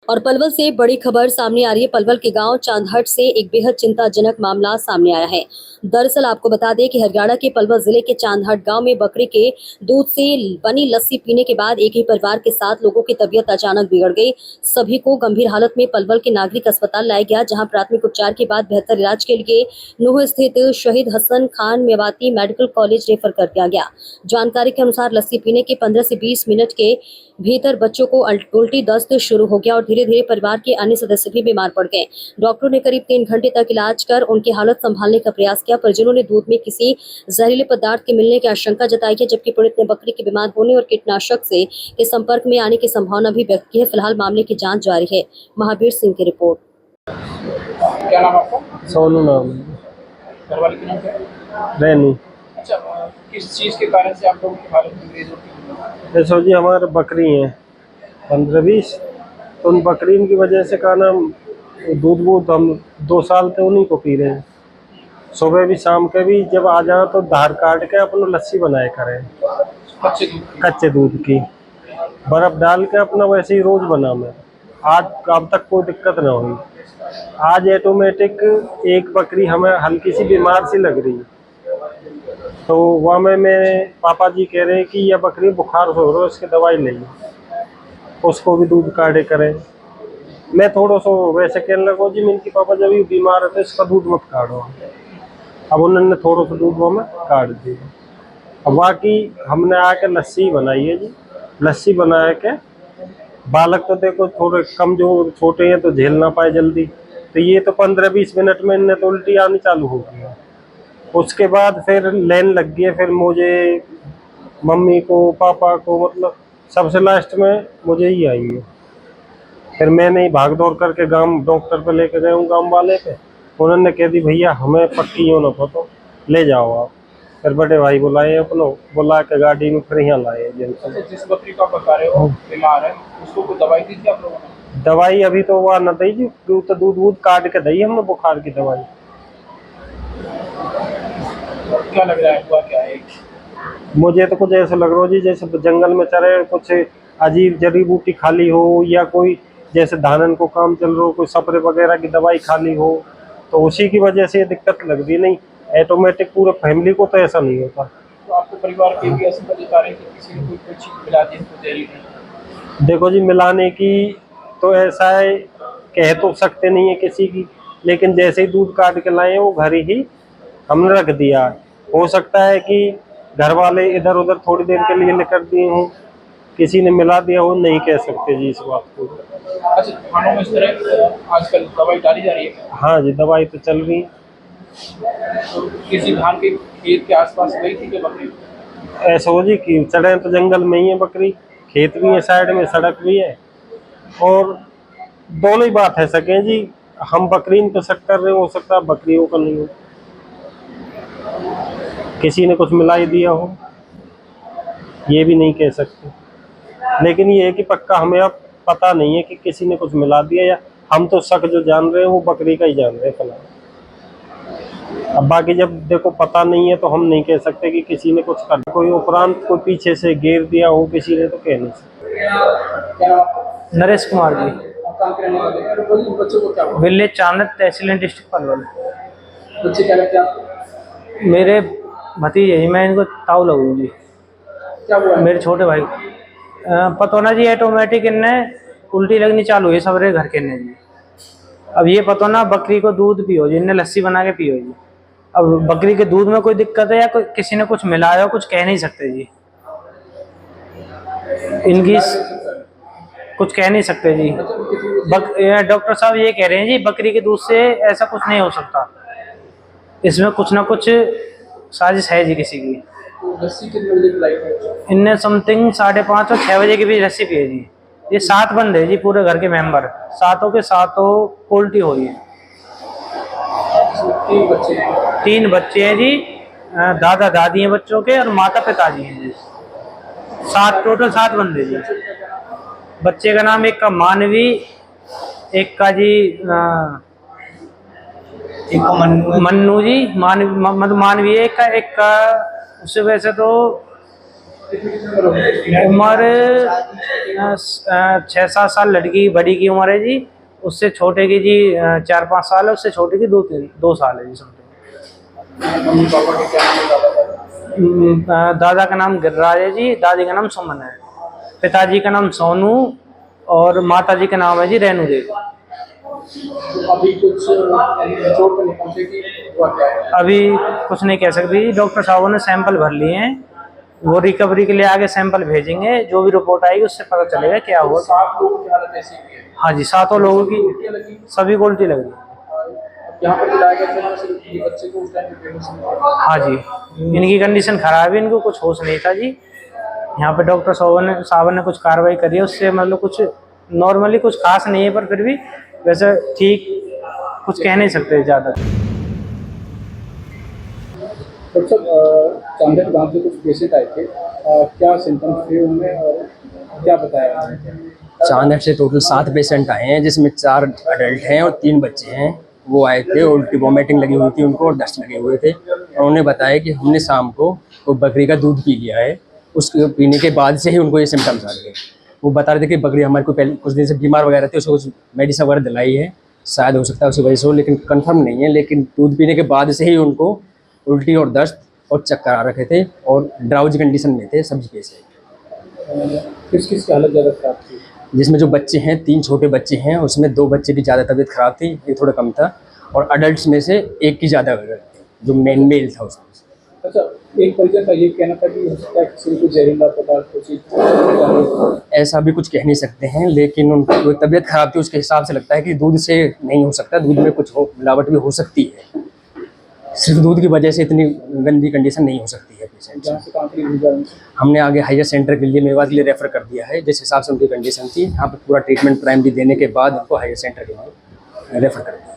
और पलवल से बड़ी खबर सामने आ रही है। पलवल के गांव चांदहट से एक बेहद चिंताजनक मामला सामने आया है। दरअसल आपको बता दें कि हरियाणा के पलवल जिले के चांदहट गांव में बकरी के दूध से बनी लस्सी पीने के बाद एक ही परिवार के 7 लोगों की तबीयत अचानक बिगड़ गई। सभी को गंभीर हालत में पलवल के नागरिक अस्पताल लाया गया, जहां प्राथमिक उपचार के बाद बेहतर इलाज के लिए नूह स्थित Shaheed Hasan Khan Mewati medical college refer कर दिया गया। जानकारी के अनुसार लस्सी पीने के 15 से 20 मिनट के भीतर बच्चों को उल्टी दस्त शुरू हो गया और धीरे धीरे परिवार के अन्य सदस्य भी बीमार पड़ गए। डॉक्टरों ने करीब 3 घंटे तक इलाज कर उनकी हालत संभालने का प्रयास किया। परिजनों ने दूध में किसी जहरीले पदार्थ के मिलने की आशंका जताई है, जबकि पीड़ित ने बकरी के बीमार होने और कीटनाशक से के संपर्क में आने की संभावना भी व्यक्त की है। फिलहाल मामले की जाँच जारी है। महावीर सिंह की रिपोर्ट। क्या नाम आपका? सोनू नाम है। घर वाले का नाम क्या है? रैनी। अच्छा, किस चीज़ के कारण से आप लोगों की हालत बिगड़ी होती है? जैसो जी हमारे बकरी हैं 15-20, तो उन बकरीन की वजह से का नाम दूध वूध हम 2 साल से उन्हीं को पी रहे हैं। सुबह भी शाम के भी जब आ जाओ तो धार काट के अपना लस्सी बनाए करें, कच्चे दूध की बर्फ डाल के अपना वैसे ही रोज बना। मैं आज अब तक कोई दिक्कत ना हुई। आज ऑटोमेटिक एक बकरी हमें हल्की सी बीमार सी लग रही है, तो वहाँ में मेरे पापा जी कह रहे हैं कि यह बकरी बुखार हो रहा है, इसकी दवाई लेंगे, उसको भी दूध काटे करें। मैं थोड़ा सा वैसे कहने लगा जी इनकी पापा जब भी बीमार है तो इसका दूध मत काटो। अब उन्होंने थोड़ा सा दूध वो में काट दिया। अब बाकी हमने आके लस्सी बनाई है जी। लस्सी बना के बालक तो देखो थोड़े कमजोर छोटे हैं तो झेल ना पाए जल्दी, तो ये तो 15-20 मिनट में इनने तो उल्टी आनी चालू हो गई। उसके बाद फिर लाइन लग गई है, फिर मुझे मम्मी को पापा को मतलब सबसे लास्ट में मुझे ही आई है। फिर मैंने ही भाग दौड़ करके गांव डॉक्टर पे लेके गए हूँ, गांव वाले पे। उन्होंने कह दी भैया हमें पक्की हो ना पतो, ले जाओ आप। फिर बड़े भाई बुलाए अपनो, बुला के गाड़ी में फिर यहाँ लाए। अच्छा, जिस बकरी का आप बता रहे हो बीमार है, उसको कोई दवाई दी थी आप लोगों ने? दवाई अभी तो वह न दी जी, तो दूध वूध काट के दी हमने बुखार की दवाई। क्या लग रहा है हुआ क्या है? मुझे तो कुछ ऐसा लग रहा है जी जैसे जंगल में चले कुछ अजीब जड़ी बूटी खाली हो, या कोई जैसे धानन को काम चल रहा हो, कोई सपरे वगैरह की दवाई खाली हो, तो उसी की वजह से ये दिक्कत लग रही। नहीं ऑटोमेटिक पूरे फैमिली को तो ऐसा नहीं होता। तो आपके परिवार के भी ऐसे बता रहे हैं कि किसी ने कोई चीज़ मिला दी इसको दे रही नहीं? देखो जी मिलाने की तो ऐसा है, कह तो सकते नहीं है किसी की, लेकिन जैसे ही दूध काट के लाए वो घर ही हमने रख दिया। हो सकता है कि घर वाले इधर उधर थोड़ी देर के लिए लेकर दिए हों, किसी ने मिला दिया हो, नहीं कह सकते जी इस बात को। अच्छा, खानों में इस तरह आजकल दवाई डाली जा रही है? हाँ जी दवाई तो चल रही है। तो किसी धान के खेत के आसपास गई थी क्या बकरी? ऐसा हो जी कि चढ़े तो जंगल में ही है बकरी, खेत भी है साइड में, सड़क भी है, और दोनों ही बात है सके जी। हम बकरीन पे शक कर रहे हो सकता है बकरियों का नहीं हो, किसी ने कुछ मिला ही दिया हो, ये भी नहीं कह सकते। लेकिन ये है कि पक्का हमें अब पता नहीं है कि किसी ने कुछ मिला दिया, या हम तो शक जो जान रहे हैं वो बकरी का ही जान रहे हैं फिलहाल। अब बाकी जब देखो पता नहीं है तो हम नहीं कह सकते कि किसी ने कुछ कर, कोई उपरांत कोई पीछे से घेर दिया हो किसी ने, तो कह नहीं सकते। नरेश कुमार जी, आप कहाँ के रहने वाले हैं? और बच्चों को क्या हुआ? विलेज चांदत, तहसील डिस्ट्रिक्ट पलवल। बच्चे क्या लगते हैं आपको? मेरे भतीजे ही, मैं इनको ताऊ लगूँ जी, क्या हुआ है? मेरे छोटे भाई। पता होना जी ऑटोमेटिक इनने उल्टी लगनी चालू हुई सबरे घर के ने जी। अब ये पता ना बकरी को दूध पियो जी, इनने लस्सी बना के पियो जी। अब बकरी के दूध में कोई दिक्कत है या कोई किसी ने कुछ मिलाया हो, कुछ कह नहीं सकते जी। इनकी कुछ कह नहीं सकते जी। डॉक्टर साहब ये कह रहे हैं जी बकरी के दूध से ऐसा कुछ नहीं हो सकता, इसमें कुछ ना कुछ साजिश है जी किसी की। लस्सी कितने बजे पिलाई है? इनने समथिंग 5:30 और 6 बजे की भी लस्सी पी है जी। ये 7 बंदे जी पूरे घर के मेंबर, 7 के 7 उल्टी हो रही है। 3 बच्चे हैं? 3 बच्चे हैं जी, दादा दादी हैं बच्चों के, और माता पिताजी हैं जी। 7 टोटल 7 बंदे जी। बच्चे का नाम एक का मानवी, एक का जी एक को मन्नू जी, मानवी है एक का उससे वैसे तो उम्र 6-7 साल लड़की बड़ी की उम्र है जी, उससे छोटे की जी 4-5 साल है, उससे छोटे की 2 साल है जी समथिंग। मम्मी पापा के क्या नाम है दादा का? दादा का नाम गिरिराज है जी, दादी का नाम सुमन है, पिताजी का नाम सोनू और माता जी का नाम है जी रेणु देवी। तो अभी कुछ चोट तो नहीं पहुंचे कि हुआ क्या है? अभी कुछ नहीं कह सकते जी, डॉक्टर साहब ने सैंपल भर लिए हैं, वो रिकवरी के लिए आगे सैंपल भेजेंगे, जो भी रिपोर्ट आएगी उससे पता चलेगा क्या हुआ। 7 लोगों की हालत ऐसी ही है। हाँ जी, 7 लोगों की उल्टियाँ लगी। सभी को उल्टी लग रही है। यहाँ पर दिलाया गया था सिर्फ ये बच्चे को उस टाइम पे हाँ जी, इनकी कंडीशन खराब है, इनको कुछ होश नहीं था जी। यहाँ पे डॉक्टर साहब ने कुछ कार्रवाई करी है, उससे मतलब कुछ नॉर्मली कुछ खास नहीं है, पर फिर भी वैसे ठीक कुछ कह नहीं सकते ज़्यादा। डॉक्टर साहब चांदर गांव से कुछ पेशेंट आए थे, क्या सिम्टम्स थे उनमें और क्या बताया उन्होंने? चांदर से टोटल 7 पेशेंट आए हैं, जिसमें 4 अडल्ट हैं और 3 बच्चे हैं। वो आए थे, उल्टी वोमिटिंग लगी हुई थी उनको और दस्त लगे हुए थे। उन्होंने बताया कि हमने शाम को वो बकरी का दूध पी लिया है, उसके पीने के बाद से ही उनको ये सिम्टम्स आ गए। वो बता रहे थे कि बकरी हमारे को पहले कुछ दिन से बीमार वगैरह थी, उसको कुछ मेडिसिन वगैरह दिलाई है, शायद हो सकता है उसकी वजह से हो, लेकिन कंफर्म नहीं है। लेकिन दूध पीने के बाद से ही उनको उल्टी और दस्त और चक्कर आ रखे थे और ड्राउजी कंडीशन में थे सभी पेशेंट। किस किस की हालत ज़्यादा खराब थी? जिसमें जो बच्चे हैं 3 छोटे बच्चे हैं, उसमें 2 बच्चे की ज़्यादा तबीयत खराब थी, ये थोड़ा कम था, और अडल्ट में से एक की ज़्यादा जो मेल था उसमें। अच्छा, एक परिजन का ये कहना था कि हो सकता है किसी को जहरीला पदार्थ कुछ ऐसा भी कुछ कह नहीं सकते हैं, लेकिन उनकी जो तबीयत खराब थी उसके हिसाब से लगता है कि दूध से नहीं हो सकता, दूध में कुछ मिलावट भी हो सकती है, सिर्फ दूध की वजह से इतनी गंदी कंडीशन नहीं हो सकती है पेशेंट। जहाँ से कांकरी भेजा हमने आगे हायर सेंटर के लिए मेवात के लिए रेफर कर दिया है, जिस हिसाब से उनकी कंडीशन थी। यहाँ पर पूरा ट्रीटमेंट प्राइमरी देने के बाद उनको हायर सेंटर के लिए रेफर कर दिया।